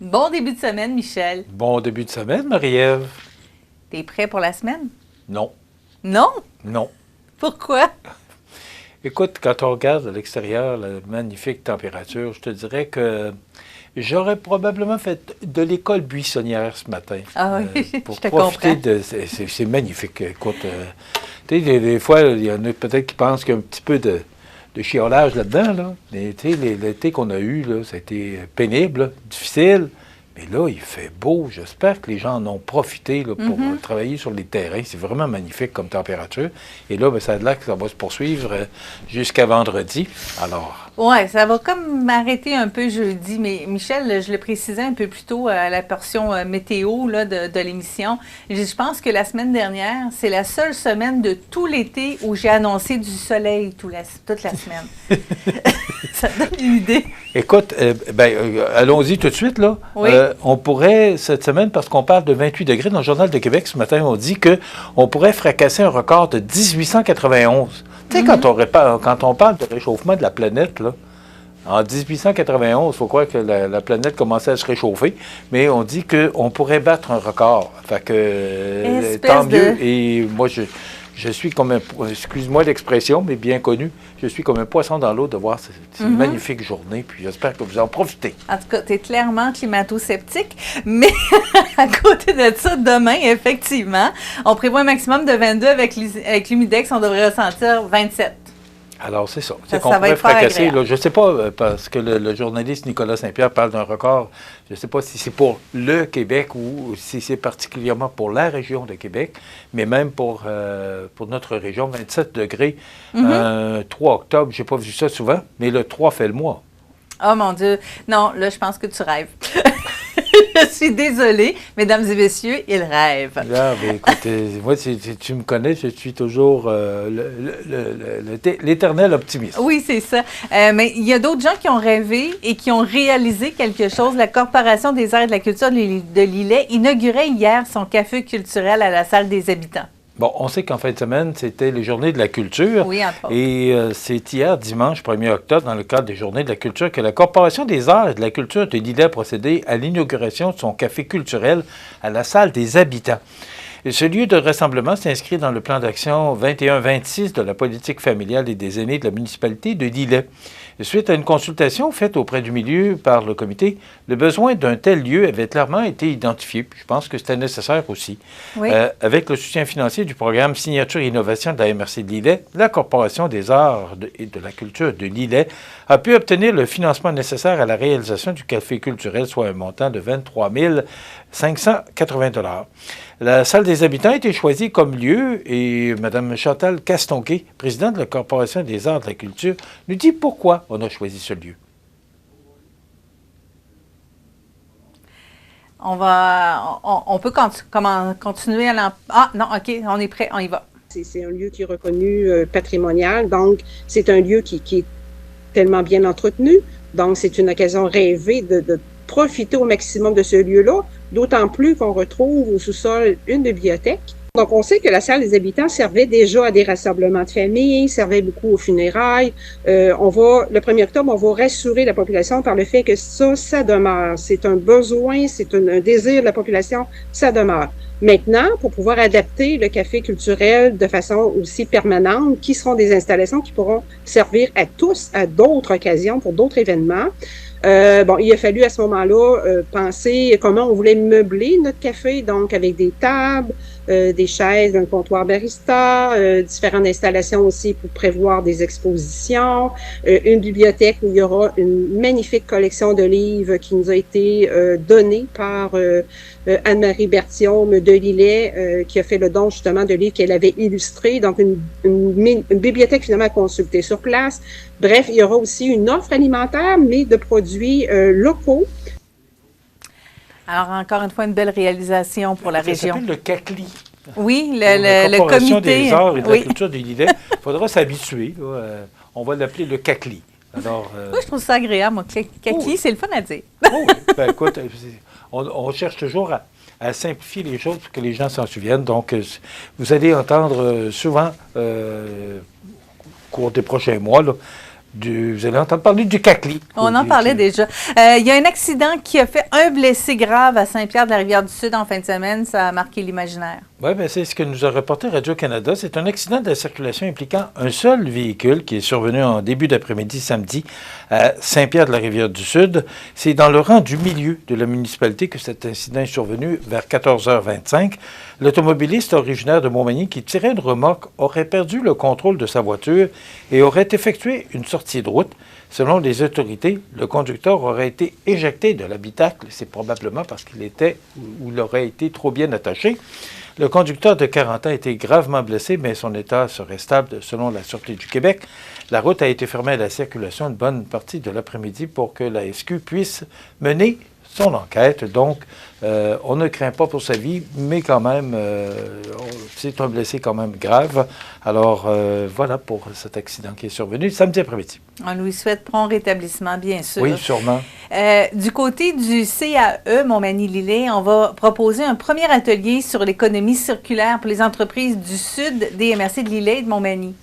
Bon début de semaine, Michel. Bon début de semaine, Marie-Ève. T'es prêt pour la semaine? Non. Non? Non. Pourquoi? Écoute, quand on regarde à l'extérieur la magnifique température, je te dirais que j'aurais probablement fait de l'école buissonnière ce matin. Ah oui, pour je te profiter comprends. c'est magnifique. Écoute, tu sais, des fois, il y en a peut-être qui pensent qu'il y a un petit peu de chiolage là-dedans, là. Mais tu sais, l'été qu'on a eu, là, ça a été pénible, là, difficile. Mais là, il fait beau. J'espère que les gens en ont profité là, pour travailler sur les terrains. C'est vraiment magnifique comme température. Et là, ben, ça a l'air que ça va se poursuivre jusqu'à vendredi. Alors, Oui, ça va comme m'arrêter un peu jeudi, mais Michel, je le précisais un peu plus tôt à la portion météo là, de l'émission. Je pense que la semaine dernière, c'est la seule semaine de tout l'été où j'ai annoncé du soleil toute la semaine. Ça donne une idée. écoute, allons-y tout de suite, là. Oui. On pourrait, cette semaine, parce qu'on parle de 28 degrés dans le Journal de Québec, ce matin, on dit qu'on pourrait fracasser un record de 1891. Tu sais, quand on parle de réchauffement de la planète, là, en 1891, il faut croire que la planète commençait à se réchauffer, mais on dit qu'on pourrait battre un record. Fait que, tant mieux. Et moi, je suis comme un, excuse-moi l'expression, mais bien connu, je suis comme un poisson dans l'eau de voir cette magnifique journée, puis j'espère que vous en profitez. En tout cas, tu es clairement climato-sceptique, mais à côté de ça, demain, effectivement, on prévoit un maximum de 22 avec l'humidex, on devrait ressentir 27. Alors, c'est ça. Ça C'est qu'on va pourrait être fort fracasser. agréable. Là, je ne sais pas, parce que le journaliste Nicolas Saint-Pierre parle d'un record. Je ne sais pas si c'est pour le Québec ou si c'est particulièrement pour la région de Québec, mais même pour notre région, 27 degrés, 3 octobre. Je n'ai pas vu ça souvent, mais le 3 fait le mois. Oh mon Dieu. Non, là, je pense que tu rêves. Je suis désolée, mesdames et messieurs, il rêve. Là, ben, écoute, moi, si tu me connais, je suis toujours l'éternel optimiste. Oui, c'est ça. Mais il y a d'autres gens qui ont rêvé et qui ont réalisé quelque chose. La Corporation des arts et de la culture de Lillet inaugurait hier son café culturel à la salle des habitants. Bon, on sait qu'en fin de semaine, c'était les Journées de la culture. Oui, entre autres. Et c'est hier, dimanche 1er octobre, dans le cadre des Journées de la culture, que la Corporation des arts et de la culture de Lillet a procédé à l'inauguration de son café culturel à la salle des habitants. Et ce lieu de rassemblement s'inscrit dans le plan d'action 21-26 de la politique familiale et des aînés de la municipalité de Lillet. Et suite à une consultation faite auprès du milieu par le comité, le besoin d'un tel lieu avait clairement été identifié. Puis je pense que c'était nécessaire aussi. Oui. Avec le soutien financier du programme Signature et Innovation de la MRC de Lillet, la Corporation des arts et de la culture de Lillet a pu obtenir le financement nécessaire à la réalisation du café culturel, soit un montant de 23 580 $. La salle des habitants a été choisie comme lieu et Mme Chantal Castonguay, présidente de la Corporation des arts et de la culture, nous dit pourquoi on a choisi ce lieu. On peut continuer à l'en... Ah, non, OK, on est prêt, on y va. C'est un lieu qui est reconnu patrimonial, donc c'est un lieu qui est tellement bien entretenu. Donc, c'est une occasion rêvée de profiter au maximum de ce lieu-là, d'autant plus qu'on retrouve au sous-sol une bibliothèque. Donc, on sait que la salle des habitants servait déjà à des rassemblements de famille, servait beaucoup aux funérailles. Le 1er octobre, on va rassurer la population par le fait que ça demeure. C'est un besoin, c'est un désir de la population, ça demeure. Maintenant, pour pouvoir adapter le café culturel de façon aussi permanente, qui seront des installations qui pourront servir à tous à d'autres occasions, pour d'autres événements. Il a fallu à ce moment-là penser comment on voulait meubler notre café, donc avec des tables, des chaises, un comptoir barista, différentes installations aussi pour prévoir des expositions, une bibliothèque où il y aura une magnifique collection de livres qui nous a été donnée par Anne-Marie Berthiaume de Lillet, qui a fait le don justement de livres qu'elle avait illustrés, donc une bibliothèque finalement à consulter sur place. Bref, il y aura aussi une offre alimentaire, mais de produits locaux. Alors, encore une fois, une belle réalisation pour la région. Ça s'appelle le CACLI. Oui, la le Corporation comité. des arts et de la Oui. culture de Lillet. Il faudra s'habituer. On va l'appeler le CACLI. Alors, Moi, je trouve ça agréable, moi. Kaki, oui. c'est le fun à dire. oui. Ben, écoute, on cherche toujours à simplifier les choses pour que les gens s'en souviennent. Donc, vous allez entendre souvent, au cours des prochains mois, là, vous allez entendre parler du CACLI. On en parlait déjà. Il y a un accident qui a fait un blessé grave à Saint-Pierre-de-la-Rivière-du-Sud en fin de semaine. Ça a marqué l'imaginaire. Oui, bien, c'est ce que nous a reporté Radio-Canada. C'est un accident de la circulation impliquant un seul véhicule qui est survenu en début d'après-midi samedi à Saint-Pierre-de-la-Rivière-du-Sud. C'est dans le rang du milieu de la municipalité que cet incident est survenu vers 14h25. L'automobiliste originaire de Montmagny qui tirait une remorque aurait perdu le contrôle de sa voiture et aurait effectué une sortie de route. Selon les autorités, le conducteur aurait été éjecté de l'habitacle. C'est probablement parce qu'il était ou il aurait été trop bien attaché. Le conducteur de 40 ans a été gravement blessé, mais son état serait stable selon la Sûreté du Québec. La route a été fermée à la circulation une bonne partie de l'après-midi pour que la SQ puisse mener son enquête. Donc, on ne craint pas pour sa vie, mais quand même, c'est un blessé quand même grave. Alors, voilà pour cet accident qui est survenu samedi après-midi. On lui souhaite prompt rétablissement, bien sûr. Oui, sûrement. Du côté du CAE Montmagny-Lillet, on va proposer un premier atelier sur l'économie circulaire pour les entreprises du sud des MRC de Lillet et de Montmagny.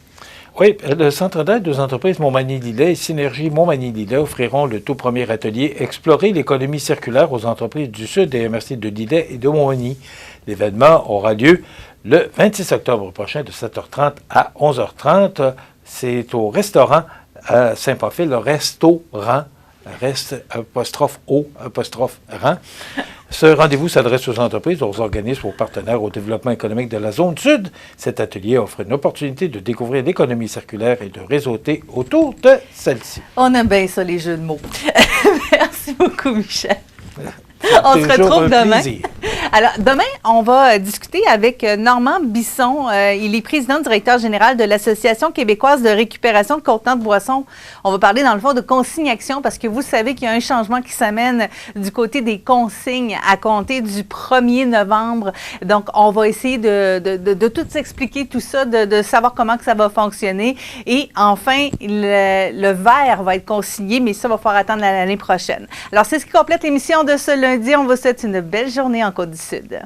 Oui, le Centre d'aide aux entreprises Montmagny-Lillet et Synergie Montmagny-Lillet offriront le tout premier atelier « Explorer l'économie circulaire aux entreprises du Sud des MRC de Lillet et de Montmagny ». L'événement aura lieu le 26 octobre prochain de 7h30 à 11h30. C'est au restaurant à Saint-Pamphile, le restaurant, rest''o''rang. Ce rendez-vous s'adresse aux entreprises, aux organismes, aux partenaires au développement économique de la zone sud. Cet atelier offre une opportunité de découvrir l'économie circulaire et de réseauter autour de celle-ci. On aime bien ça, les jeux de mots. Merci beaucoup, Michel. On se retrouve demain. Alors, demain, on va discuter avec Normand Bisson. Il est président-directeur général de l'Association québécoise de récupération de contenants de boissons. On va parler, dans le fond, de consignation parce que vous savez qu'il y a un changement qui s'amène du côté des consignes à compter du 1er novembre. Donc, on va essayer de tout expliquer, tout ça, de savoir comment que ça va fonctionner. Et enfin, le verre va être consigné, mais ça va falloir attendre l'année prochaine. Alors, c'est ce qui complète l'émission de ce lundi. On vous souhaite une belle journée en Côte-du-Sud.